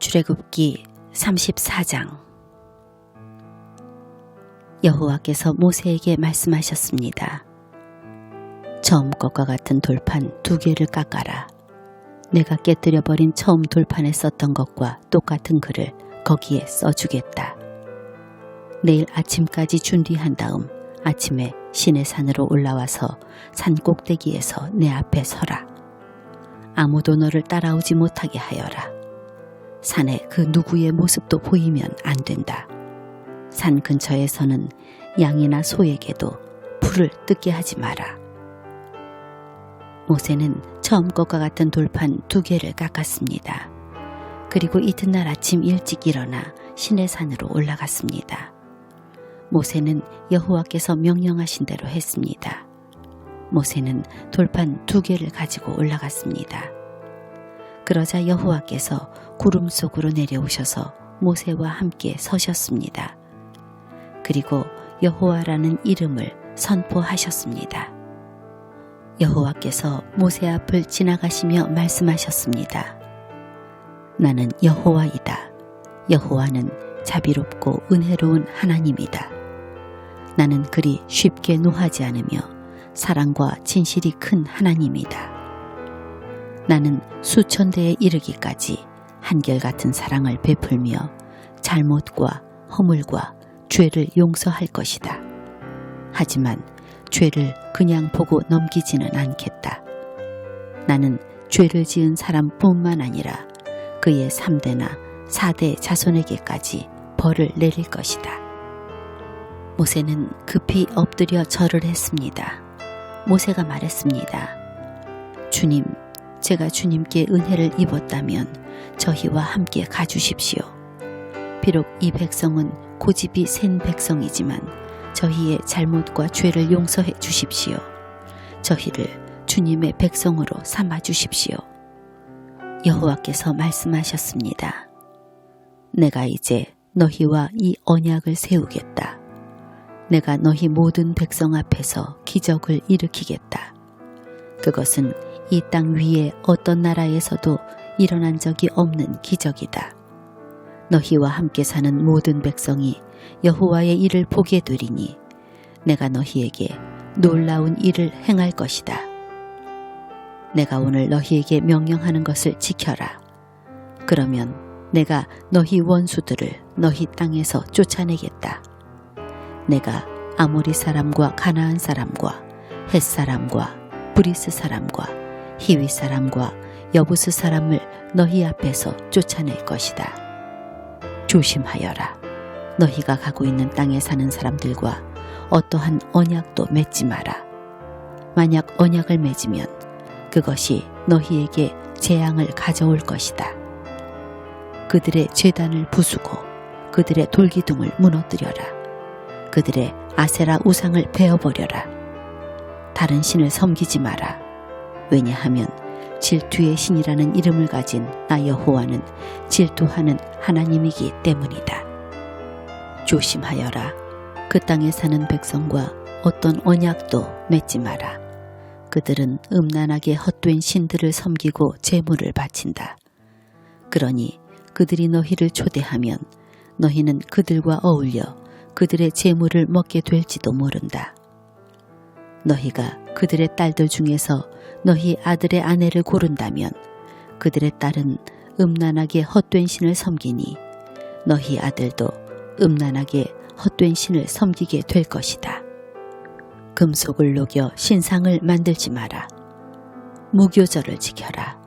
출애굽기 34장. 여호와께서 모세에게 말씀하셨습니다. 처음 것과 같은 돌판 2개를 깎아라. 내가 깨뜨려버린 처음 돌판에 썼던 것과 똑같은 글을 거기에 써주겠다. 내일 아침까지 준비한 다음 아침에 시내산으로 올라와서 산 꼭대기에서 내 앞에 서라. 아무도 너를 따라오지 못하게 하여라. 산에 그 누구의 모습도 보이면 안 된다. 산 근처에서는 양이나 소에게도 풀을 뜯게 하지 마라. 모세는 처음 것과 같은 돌판 2개를 깎았습니다. 그리고 이튿날 아침 일찍 일어나 시내산으로 올라갔습니다. 모세는 여호와께서 명령하신 대로 했습니다. 모세는 돌판 2개를 가지고 올라갔습니다. 그러자 여호와께서 구름 속으로 내려오셔서 모세와 함께 서셨습니다. 그리고 여호와라는 이름을 선포하셨습니다. 여호와께서 모세 앞을 지나가시며 말씀하셨습니다. 나는 여호와이다. 여호와는 자비롭고 은혜로운 하나님이다. 나는 그리 쉽게 노하지 않으며 사랑과 진실이 큰 하나님이다. 나는 수천 대에 이르기까지 한결같은 사랑을 베풀며 잘못과 허물과 죄를 용서할 것이다. 하지만 죄를 그냥 보고 넘기지는 않겠다. 나는 죄를 지은 사람뿐만 아니라 그의 3대나 4대 자손에게까지 벌을 내릴 것이다. 모세는 급히 엎드려 절을 했습니다. 모세가 말했습니다. 주님, 제가 주님께 은혜를 입었다면 저희와 함께 가주십시오. 비록 이 백성은 고집이 센 백성이지만 저희의 잘못과 죄를 용서해 주십시오. 저희를 주님의 백성으로 삼아 주십시오. 여호와께서 말씀하셨습니다. 내가 이제 너희와 이 언약을 세우겠다. 내가 너희 모든 백성 앞에서 기적을 일으키겠다. 그것은 이 땅 위에 어떤 나라에서도 일어난 적이 없는 기적이다. 너희와 함께 사는 모든 백성이 여호와의 일을 보게 되리니 내가 너희에게 놀라운 일을 행할 것이다. 내가 오늘 너희에게 명령하는 것을 지켜라. 그러면 내가 너희 원수들을 너희 땅에서 쫓아내겠다. 내가 아모리 사람과 가나안 사람과 헷 사람과 브리스 사람과 히위 사람과 여부스 사람을 너희 앞에서 쫓아낼 것이다. 조심하여라. 너희가 가고 있는 땅에 사는 사람들과 어떠한 언약도 맺지 마라. 만약 언약을 맺으면 그것이 너희에게 재앙을 가져올 것이다. 그들의 제단을 부수고 그들의 돌기둥을 무너뜨려라. 그들의 아세라 우상을 베어버려라. 다른 신을 섬기지 마라. 왜냐하면 질투의 신이라는 이름을 가진 나 여호와는 질투하는 하나님이기 때문이다. 조심하여라. 그 땅에 사는 백성과 어떤 언약도 맺지 마라. 그들은 음란하게 헛된 신들을 섬기고 제물을 바친다. 그러니 그들이 너희를 초대하면 너희는 그들과 어울려 그들의 제물을 먹게 될지도 모른다. 너희가 그들의 딸들 중에서 너희 아들의 아내를 고른다면 그들의 딸은 음란하게 헛된 신을 섬기니 너희 아들도 음란하게 헛된 신을 섬기게 될 것이다. 금속을 녹여 신상을 만들지 마라. 무교절을 지켜라.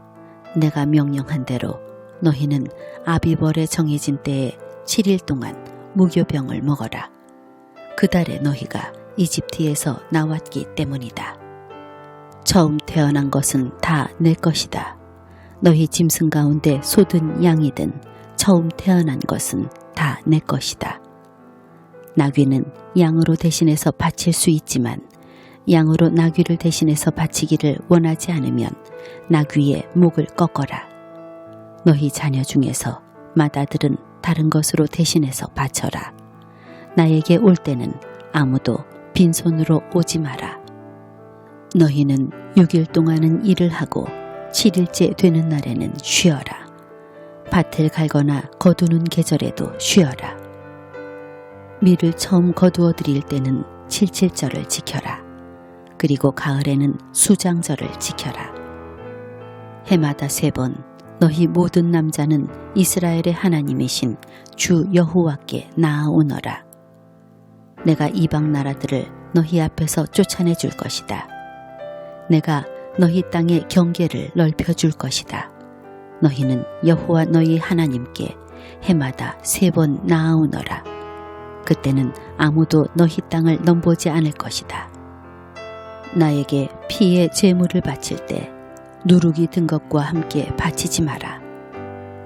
내가 명령한 대로 너희는 아비벌에 정해진 때에 7일 동안 무교병을 먹어라. 그 달에 너희가 이집트에서 나왔기 때문이다. 처음 태어난 것은 다 내 것이다. 너희 짐승 가운데 소든 양이든 처음 태어난 것은 다 내 것이다. 나귀는 양으로 대신해서 바칠 수 있지만 양으로 나귀를 대신해서 바치기를 원하지 않으면 나귀의 목을 꺾어라. 너희 자녀 중에서 맏아들은 다른 것으로 대신해서 바쳐라. 나에게 올 때는 아무도 빈손으로 오지 마라. 너희는 6일 동안은 일을 하고 7일째 되는 날에는 쉬어라. 밭을 갈거나 거두는 계절에도 쉬어라. 밀을 처음 거두어 드릴 때는 칠칠절을 지켜라. 그리고 가을에는 수장절을 지켜라. 해마다 3번 너희 모든 남자는 이스라엘의 하나님이신 주 여호와께 나아오너라. 내가 이방 나라들을 너희 앞에서 쫓아내 줄 것이다. 내가 너희 땅의 경계를 넓혀 줄 것이다. 너희는 여호와 너희 하나님께 해마다 3번 나아오너라. 그때는 아무도 너희 땅을 넘보지 않을 것이다. 나에게 피의 제물을 바칠 때 누룩이 든 것과 함께 바치지 마라.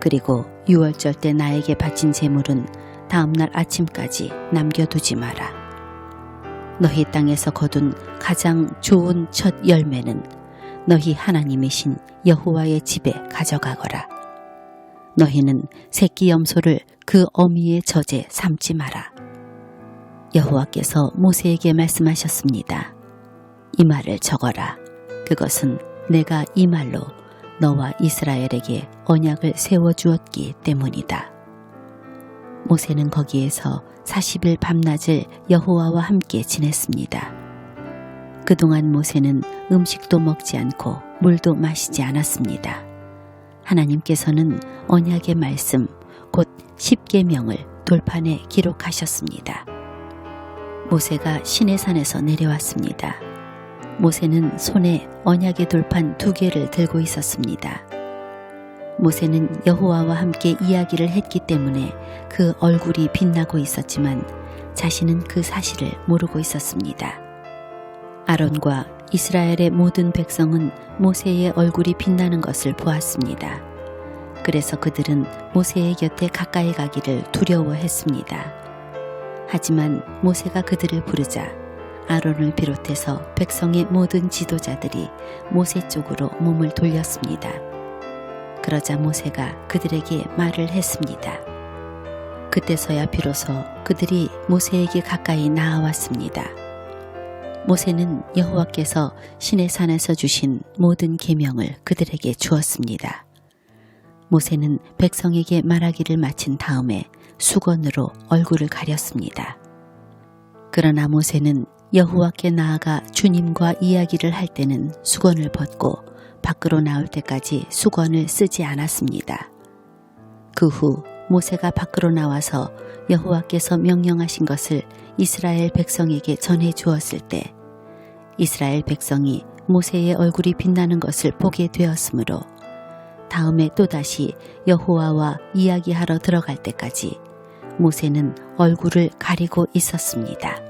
그리고 유월절 때 나에게 바친 제물은 다음날 아침까지 남겨두지 마라. 너희 땅에서 거둔 가장 좋은 첫 열매는 너희 하나님이신 여호와의 집에 가져가거라. 너희는 새끼 염소를 그 어미의 젖에 삶지 마라. 여호와께서 모세에게 말씀하셨습니다. 이 말을 적어라. 그것은 내가 이 말로 너와 이스라엘에게 언약을 세워주었기 때문이다. 모세는 거기에서 40일 밤낮을 여호와와 함께 지냈습니다. 그동안 모세는 음식도 먹지 않고 물도 마시지 않았습니다. 하나님께서는 언약의 말씀, 곧 10계명을 돌판에 기록하셨습니다. 모세가 시내산에서 내려왔습니다. 모세는 손에 언약의 돌판 2개를 들고 있었습니다. 모세는 여호와와 함께 이야기를 했기 때문에 그 얼굴이 빛나고 있었지만 자신은 그 사실을 모르고 있었습니다. 아론과 이스라엘의 모든 백성은 모세의 얼굴이 빛나는 것을 보았습니다. 그래서 그들은 모세의 곁에 가까이 가기를 두려워했습니다. 하지만 모세가 그들을 부르자 아론을 비롯해서 백성의 모든 지도자들이 모세 쪽으로 몸을 돌렸습니다. 그러자 모세가 그들에게 말을 했습니다. 그때서야 비로소 그들이 모세에게 가까이 나아왔습니다. 모세는 여호와께서 시내산에서 주신 모든 계명을 그들에게 주었습니다. 모세는 백성에게 말하기를 마친 다음에 수건으로 얼굴을 가렸습니다. 그러나 모세는 여호와께 나아가 주님과 이야기를 할 때는 수건을 벗고 밖으로 나올 때까지 수건을 쓰지 않았습니다. 그 후 모세가 밖으로 나와서 여호와께서 명령하신 것을 이스라엘 백성에게 전해 주었을 때 이스라엘 백성이 모세의 얼굴이 빛나는 것을 보게 되었으므로 다음에 또다시 여호와와 이야기하러 들어갈 때까지 모세는 얼굴을 가리고 있었습니다.